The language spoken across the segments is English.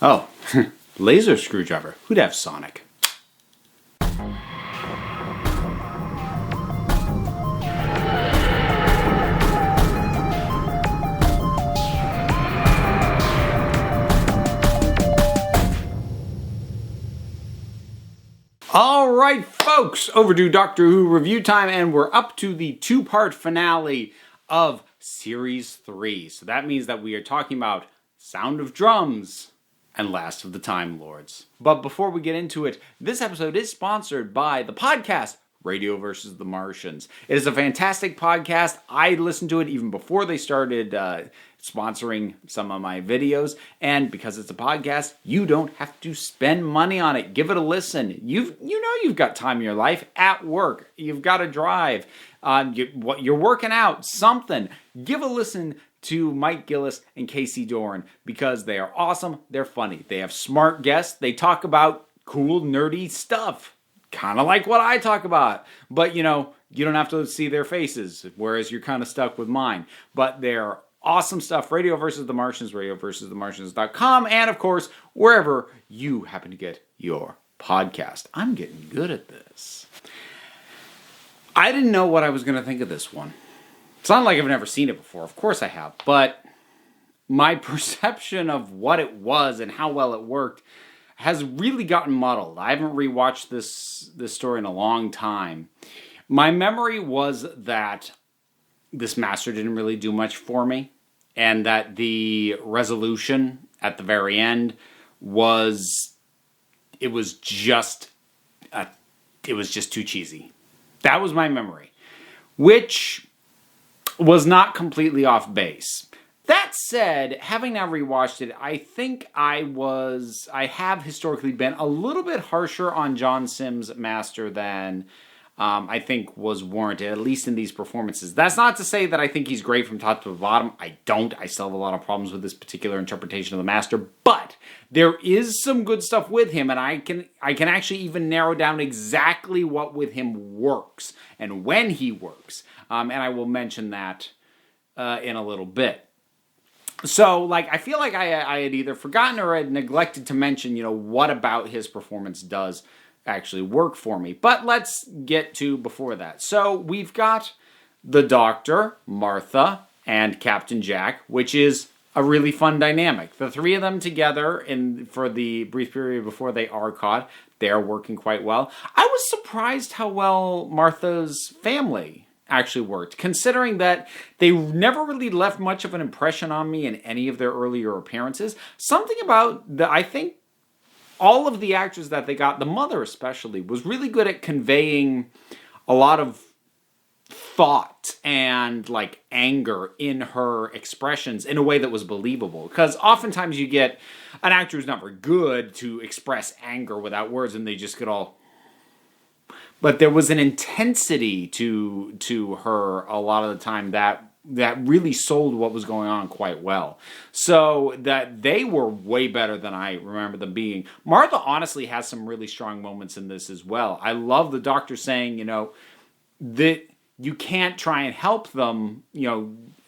Oh, laser screwdriver. Who'd have Sonic? All right, folks, Overdue Doctor Who review time, and we're up to the two-part finale of Series 3. So that means that we are talking about Sound of Drums and Last of the Time Lords. But before we get into it, this episode is sponsored by the podcast Radio vs. the Martians. It is a fantastic podcast. I listened to it even before they started sponsoring some of my videos, and because it's a podcast, you don't have to spend money on it. Give it a listen. You've got time in your life at work. You've got to drive. You're working out, something. Give a listen to Mike Gillis and Casey Doran because they are awesome. They're funny. They have smart guests. They talk about cool, nerdy stuff. Kind of like what I talk about. But, you don't have to see their faces, whereas you're kind of stuck with mine. But they're awesome stuff. Radio vs. the Martians, radioversusthemartians.com, and, of course, wherever you happen to get your podcast. I'm getting good at this. I didn't know what I was going to think of this one. It's not like I've never seen it before. Of course I have. But my perception of what it was and how well it worked has really gotten muddled. I haven't rewatched this story in a long time. My memory was that this master didn't really do much for me, and that the resolution at the very end was just too cheesy. That was my memory, which was not completely off base. That said, having now rewatched it, I think I have historically been a little bit harsher on John Simm's master than I think was warranted, at least in these performances. That's not to say that I think he's great from top to bottom. I don't. I still have a lot of problems with this particular interpretation of the master, but there is some good stuff with him, and I can actually even narrow down exactly what with him works and when he works, and I will mention that in a little bit. So, I feel like I had either forgotten or had neglected to mention, what about his performance does actually work for me. But let's get to before that. So, we've got the Doctor, Martha, and Captain Jack, which is a really fun dynamic. The three of them together for the brief period before they are caught, they're working quite well. I was surprised how well Martha's family actually worked, considering that they never really left much of an impression on me in any of their earlier appearances. Something about I think all of the actors that they got, the mother especially, was really good at conveying a lot of thought and anger in her expressions in a way that was believable. Because oftentimes you get an actor who's not very good to express anger without words, and they just get all... But there was an intensity to her a lot of the time that really sold what was going on quite well. So that they were way better than I remember them being. Martha honestly has some really strong moments in this as well. I love the Doctor saying, that you can't try and help them.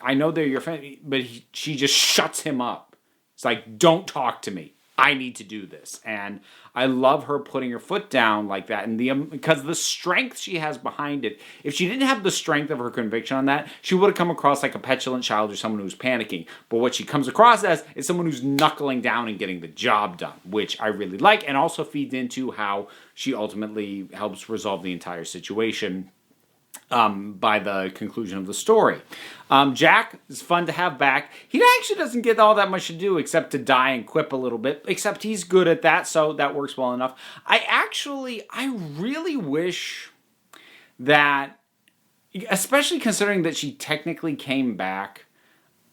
I know they're your family, but she just shuts him up. It's like, don't talk to me. I need to do this. And I love her putting her foot down like that. And because the strength she has behind it, if she didn't have the strength of her conviction on that, she would have come across like a petulant child or someone who's panicking. But what she comes across as is someone who's knuckling down and getting the job done, which I really like, and also feeds into how she ultimately helps resolve the entire situation by the conclusion of the story. Jack is fun to have back. He actually doesn't get all that much to do except to die and quip a little bit, except he's good at that, so that works well enough. I really wish that, especially considering that she technically came back,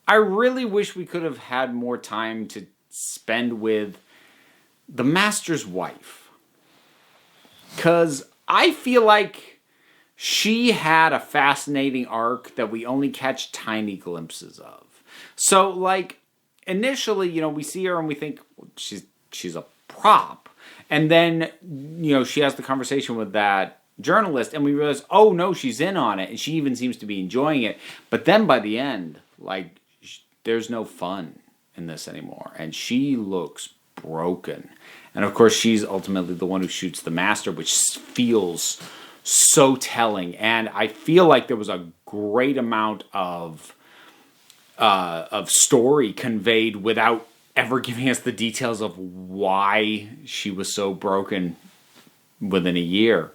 I really wish we could have had more time to spend with the Master's wife. Because I feel like she had a fascinating arc that we only catch tiny glimpses of. So, initially, we see her and we think, well, she's a prop. And then, she has the conversation with that journalist and we realize, oh, no, she's in on it. And she even seems to be enjoying it. But then by the end, there's no fun in this anymore. And she looks broken. And of course, she's ultimately the one who shoots the master, which feels so telling. And I feel like there was a great amount of story conveyed without ever giving us the details of why she was so broken within a year.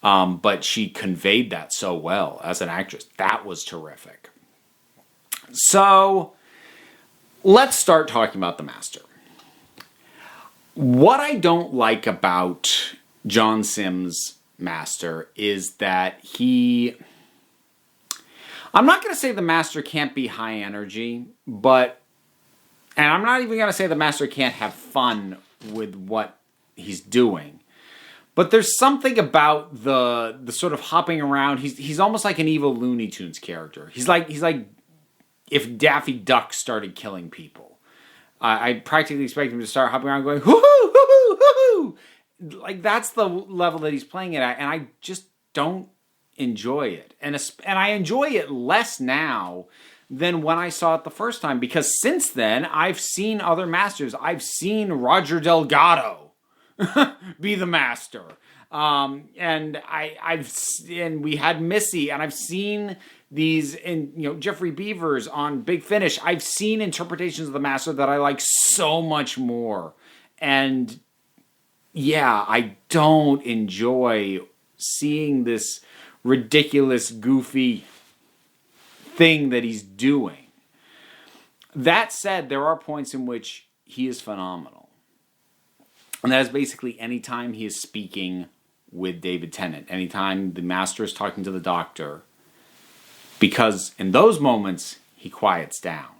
But she conveyed that so well as an actress. That was terrific. So let's start talking about the master. What I don't like about John Simm's master is that I'm not going to say the master can't be high energy, and I'm not even going to say the master can't have fun with what he's doing. But there's something about the sort of hopping around. He's almost like an evil Looney Tunes character. He's like if Daffy Duck started killing people. I practically expect him to start hopping around going, hoo-hoo, hoo-hoo, hoo-hoo. Like, that's the level that he's playing it at, and I just don't enjoy it. And I enjoy it less now than when I saw it the first time, because since then, I've seen other masters. I've seen Roger Delgado be the master. And we had Missy, and I've seen these, Jeffrey Beavers on Big Finish. I've seen interpretations of the master that I like so much more. And yeah, I don't enjoy seeing this ridiculous, goofy thing that he's doing. That said, there are points in which he is phenomenal. And that is basically anytime he is speaking with David Tennant, anytime the master is talking to the doctor, because in those moments, he quiets down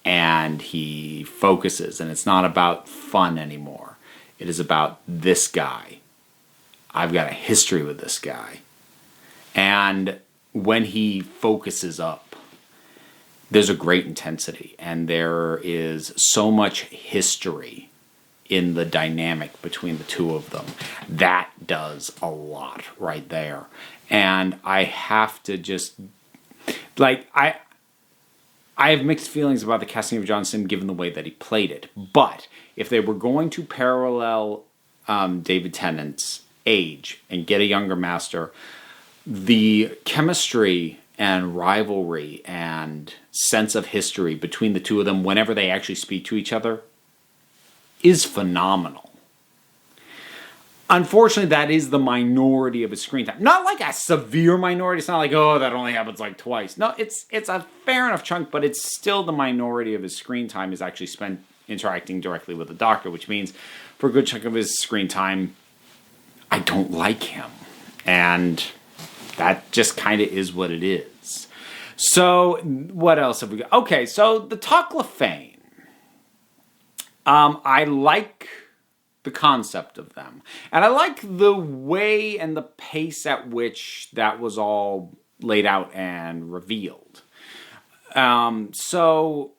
and he focuses, and it's not about fun anymore. It is about this guy. I've got a history with this guy. And when he focuses up, there's a great intensity, and there is so much history in the dynamic between the two of them. That does a lot right there. And I have to just, I have mixed feelings about the casting of John Simm given the way that he played it. But if they were going to parallel David Tennant's age and get a younger master, the chemistry and rivalry and sense of history between the two of them whenever they actually speak to each other is phenomenal. Unfortunately, that is the minority of his screen time. Not like a severe minority. It's not like, oh, that only happens like twice. No, it's a fair enough chunk, but it's still the minority of his screen time is actually spent interacting directly with the doctor, which means for a good chunk of his screen time, I don't like him. And that just kind of is what it is. So, what else have we got? Okay, so the Toclafane. I like the concept of them. And I like the way and the pace at which that was all laid out and revealed. So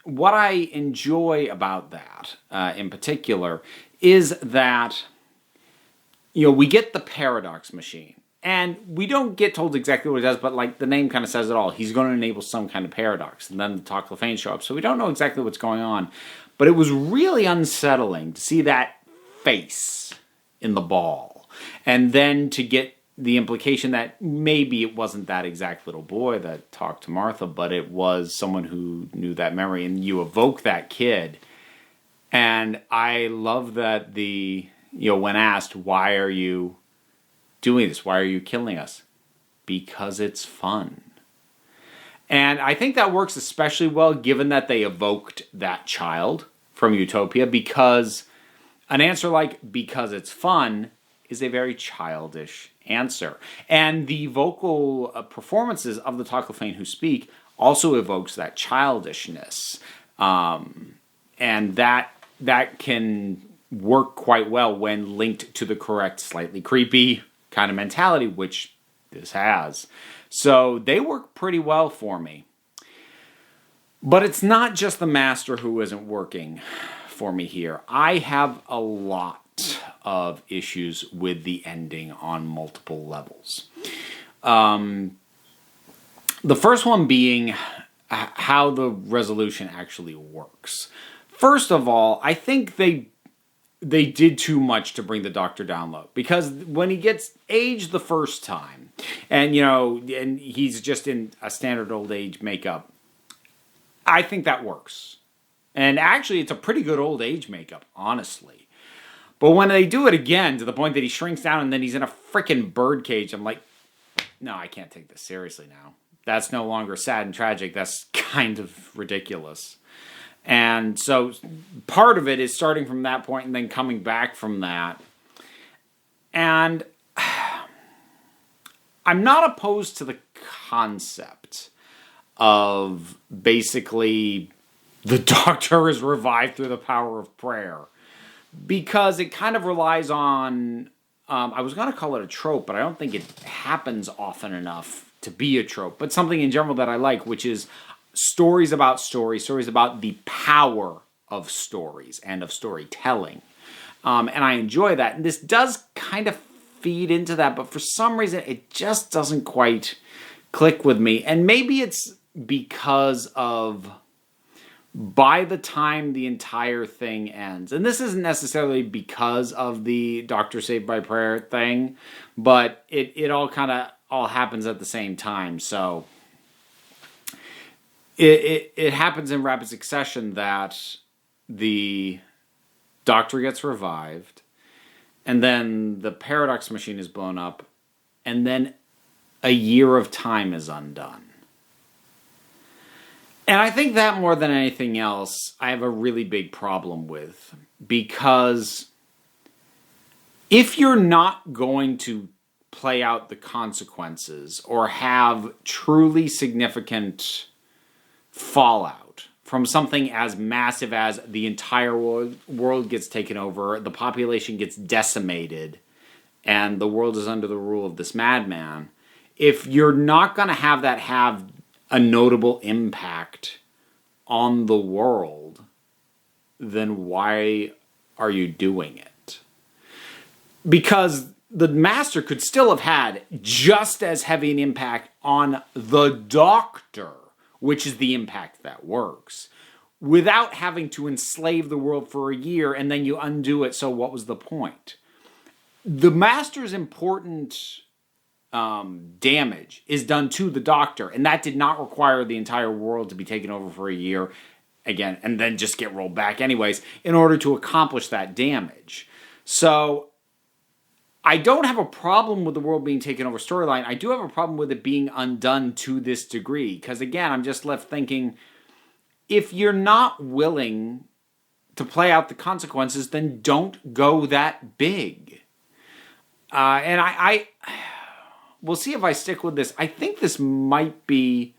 what I enjoy about that, in particular, is that, we get the paradox machine. And we don't get told exactly what it does, but the name kind of says it all. He's going to enable some kind of paradox. And then the Toclafane show up. So we don't know exactly what's going on. But it was really unsettling to see that face in the ball. And then to get the implication that maybe it wasn't that exact little boy that talked to Martha, but it was someone who knew that memory. And you evoke that kid. And I love that when asked, why are you doing this? Why are you killing us? Because it's fun. And I think that works especially well given that they evoked that child from Utopia, because an answer like because it's fun is a very childish answer. And the vocal performances of the Toclafane who speak also evokes that childishness. And that can work quite well when linked to the correct, slightly creepy kind of mentality, which this has. So they work pretty well for me. But it's not just the master who isn't working for me here. I have a lot of issues with the ending on multiple levels. The first one being how the resolution actually works. First of all, I think they did too much to bring the Doctor down low, because when he gets aged the first time, and and he's just in a standard old age makeup, I think that works. And actually, it's a pretty good old age makeup, honestly. But when they do it again to the point that he shrinks down and then he's in a freaking birdcage, I'm like, no, I can't take this seriously now. That's no longer sad and tragic. That's kind of ridiculous. And so part of it is starting from that point and then coming back from that. And I'm not opposed to the concept of basically the Doctor is revived through the power of prayer, because it kind of relies on, I was going to call it a trope, but I don't think it happens often enough to be a trope, but something in general that I like, which is stories about the power of stories and of storytelling. And I enjoy that. And this does kind of feed into that, but for some reason, it just doesn't quite click with me. And maybe it's because of, by the time the entire thing ends, and this isn't necessarily because of the Doctor Saved by Prayer thing, but it all kind of all happens at the same time. So it happens in rapid succession that the Doctor gets revived, and then the paradox machine is blown up, and then a year of time is undone. And I think that more than anything else, I have a really big problem with, because if you're not going to play out the consequences or have truly significant fallout from something as massive as the entire world gets taken over, the population gets decimated, and the world is under the rule of this madman, if you're not going to have that have a notable impact on the world, then why are you doing it? Because the Master could still have had just as heavy an impact on the Doctor, which is the impact that works, without having to enslave the world for a year and then you undo it, so what was the point? The Master's important damage is done to the Doctor, and that did not require the entire world to be taken over for a year again and then just get rolled back anyways in order to accomplish that damage. So I don't have a problem with the world being taken over storyline. I do have a problem with it being undone to this degree, because again, I'm just left thinking, if you're not willing to play out the consequences, then don't go that big. And I we'll see if I stick with this. I think this might be,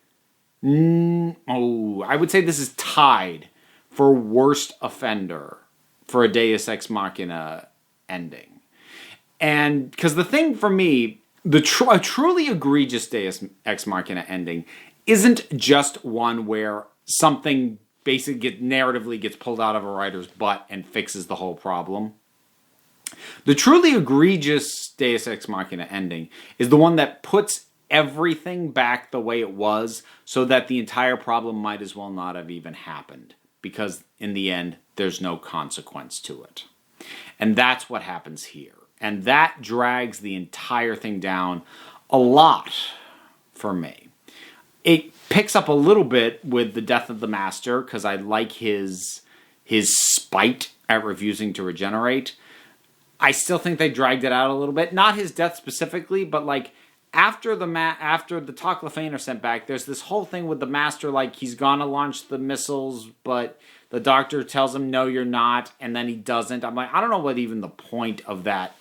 I would say this is tied for worst offender for a Deus Ex Machina ending. And because the thing for me, a truly egregious Deus Ex Machina ending isn't just one where something basically narratively gets pulled out of a writer's butt and fixes the whole problem. The truly egregious Deus Ex Machina ending is the one that puts everything back the way it was, so that the entire problem might as well not have even happened, because in the end, there's no consequence to it. And that's what happens here. And that drags the entire thing down a lot for me. It picks up a little bit with the death of the Master, because I like his spite at refusing to regenerate. I still think they dragged it out a little bit. Not his death specifically, but like after the Toclafane are sent back, there's this whole thing with the Master, like he's gonna launch the missiles, but the Doctor tells him, no, you're not, and then he doesn't. I'm like, I don't know what even the point of that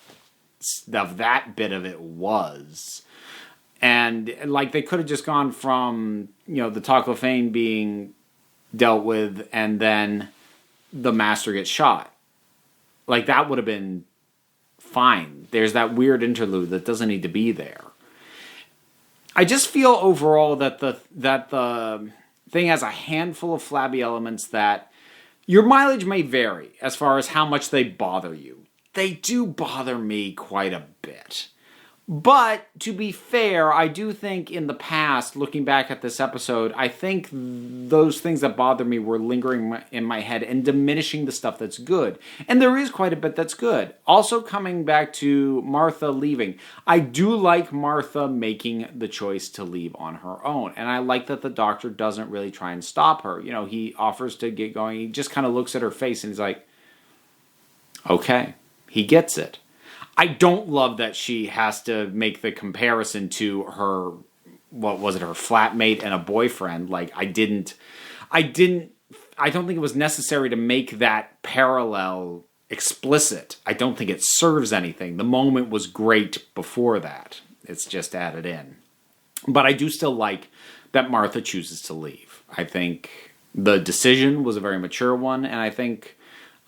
bit of it was. And like they could have just gone from, the Toclafane being dealt with and then the Master gets shot. Like that would have been fine. There's that weird interlude that doesn't need to be there. I just feel overall that the thing has a handful of flabby elements that your mileage may vary as far as how much they bother you. They do bother me quite a bit. But to be fair, I do think in the past, looking back at this episode, I think those things that bother me were lingering in my head and diminishing the stuff that's good. And there is quite a bit that's good. Also, coming back to Martha leaving, I do like Martha making the choice to leave on her own. And I like that the doctor doesn't really try and stop her. You know, he offers to get going. He just kind of looks at her face and he's like, okay, he gets it. I don't love that she has to make the comparison to her, what was it, her flatmate and a boyfriend. Like, I don't think it was necessary to make that parallel explicit. I don't think it serves anything. The moment was great before that. It's just added in. But I do still like that Martha chooses to leave. I think the decision was a very mature one, and I think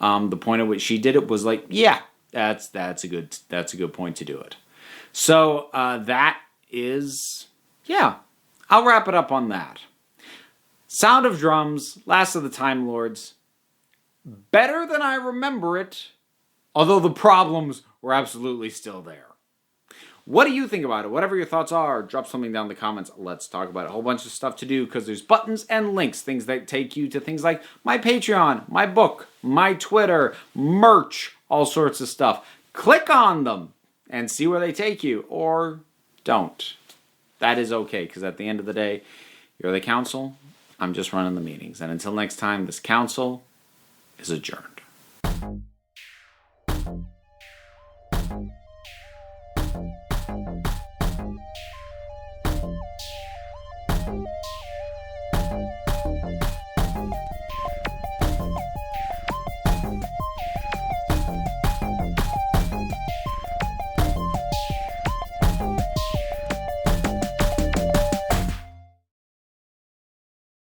the point at which she did it was like, yeah, that's a good point to do it. So that is, yeah, I'll wrap it up on that. Sound of Drums, Last of the Time Lords, better than I remember it, although the problems were absolutely still there. What do you think about it? Whatever your thoughts are, drop something down in the comments. Let's talk about it. A whole bunch of stuff to do because there's buttons and links, things that take you to things like my Patreon, my book, my Twitter, merch, all sorts of stuff. Click on them and see where they take you, or don't. That is okay, because at the end of the day, you're the council. I'm just running the meetings. And until next time, this council is adjourned.